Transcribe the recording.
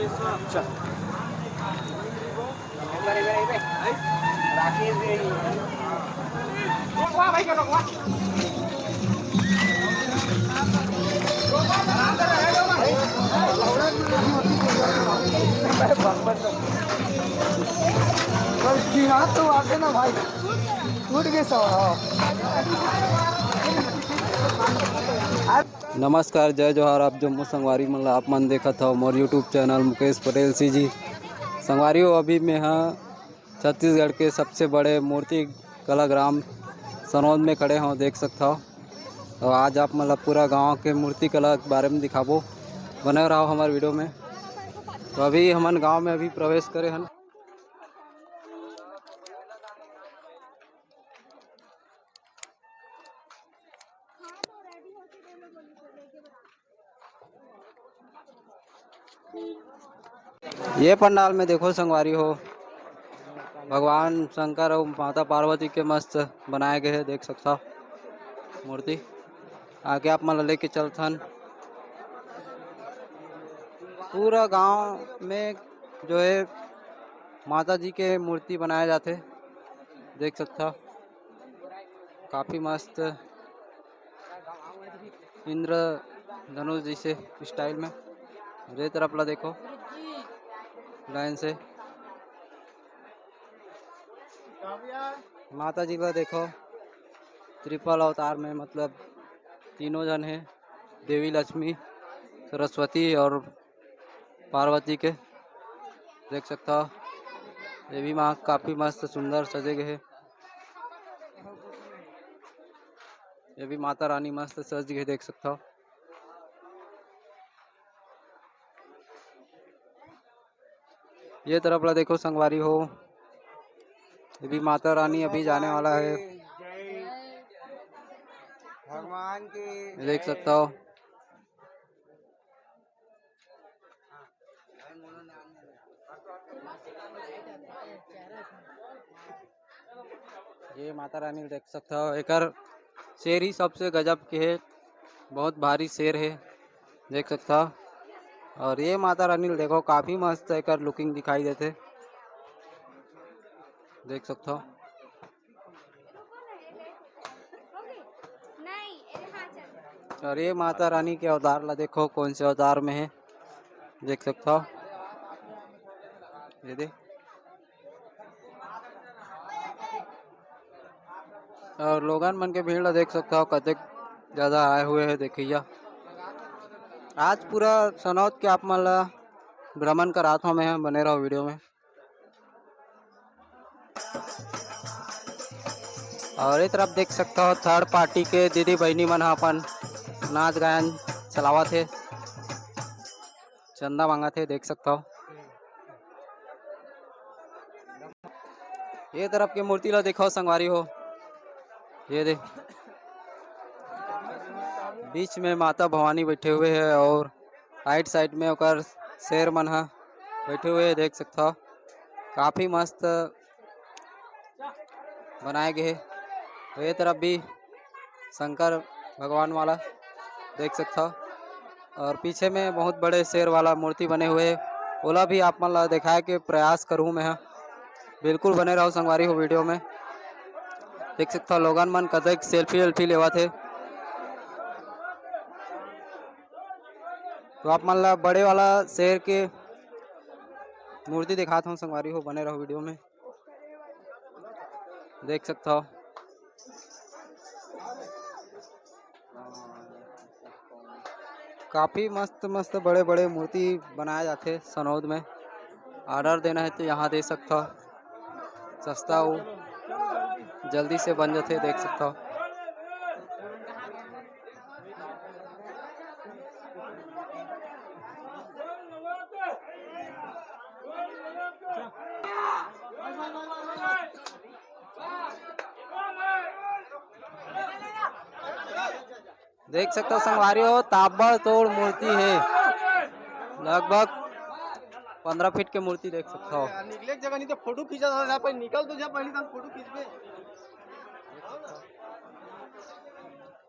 अच्छा तो आते ना भाई टूट गए सब। नमस्कार जय जोहार। आप जम्मू संगवारी मन आप मन देखा था मोर यूट्यूब चैनल मुकेश पटेल सी जी संगवारी हो। अभी मैं हाँ छत्तीसगढ़ के सबसे बड़े मूर्ति कलाग्राम सनौद में खड़े हों, देख सकता हो। और आज आप मतलब पूरा गांव के मूर्ति कला के बारे में दिखाबो, बने रहो हमारे वीडियो में। तो अभी हमन गांव में अभी प्रवेश करे हन। ये पंडाल में देखो संगवारी हो, भगवान शंकर और माता पार्वती के मस्त बनाए गए हैं, देख सकता हो मूर्ति। आगे आप मतलब लेके चलथन पूरा गांव में जो है माता जी के मूर्ति बनाए जाते, देख सकता हो। काफी मस्त इंद्र धनुष जैसे स्टाइल में। ये तरफ ला देखो लाइन से माता जी का देखो त्रिपल अवतार में, मतलब तीनों जन हैं, देवी लक्ष्मी सरस्वती और पार्वती के, देख सकता हो। देवी माँ काफी मस्त सुंदर सजे गए हैं। ये भी माता रानी मस्त सज गए, देख सकता हो। ये तरफ ला देखो संगवारी हो, ये भी माता रानी अभी जाने वाला है, भगवान की देख सकता हो। ये माता रानी देख सकता हो। एकर शेर ही सबसे गजब के है, बहुत भारी शेर है, देख सकता हो। और ये माता रानी देखो काफी मस्त एकर लुकिंग दिखाई देते, देख सकता हो। और ये माता रानी के अवतार ला देखो कौन से अवतार में है, देख सकता हो। ये देख, और लोगन मन के भीड़ ला देख सकता हो कतक ज्यादा आए हुए हैं देखिया। आज पूरा सनौद के आप मन ला भ्रमण करात हूँ मैं, बने रहो वीडियो में। और इस तरफ देख सकता हो थर्ड पार्टी के दीदी बहनी मन अपन नाच गायन चलावा थे, चंदा मांगा थे, देख सकता हो। ये तरफ की मूर्ति ला देखो संगवारी हो, ये देख बीच में माता भवानी बैठे हुए हैं और राइट साइड में ओकर शेर मन हा बैठे हुए हैं, देख सकता हो। काफी मस्त बनाए गए। तो ये तरफ भी शंकर भगवान वाला देख सकता हो। और पीछे में बहुत बड़े शेर वाला मूर्ति बने हुए हैं, ओला भी आप मन ला दिखाए के प्रयास करूँ मैं। बिल्कुल बने रहो संगवारी हो वीडियो में। देख सकता हो लोगन मन कतक सेल्फी वेल्फी लेवा थे। तो आप मन ला बड़े वाला शेर के मूर्ति दिखाता हूँ संगवारी हो, बने रहो वीडियो में, देख सकता हो। काफी मस्त मस्त बड़े बड़े मूर्ति बनाए जाते सनौद में। ऑर्डर देना है तो यहाँ दे सकता हो, सस्ता हो जल्दी से बन जाते, देख सकता हो। देख सकते हो संगवारी हो, ताबड़तोड़ मूर्ति है, लगभग 15 फीट की मूर्ति, देख सकता हो। निकले जगह नहीं तो फोटो खींचा था, निकल तो जा पहले फोटो खींच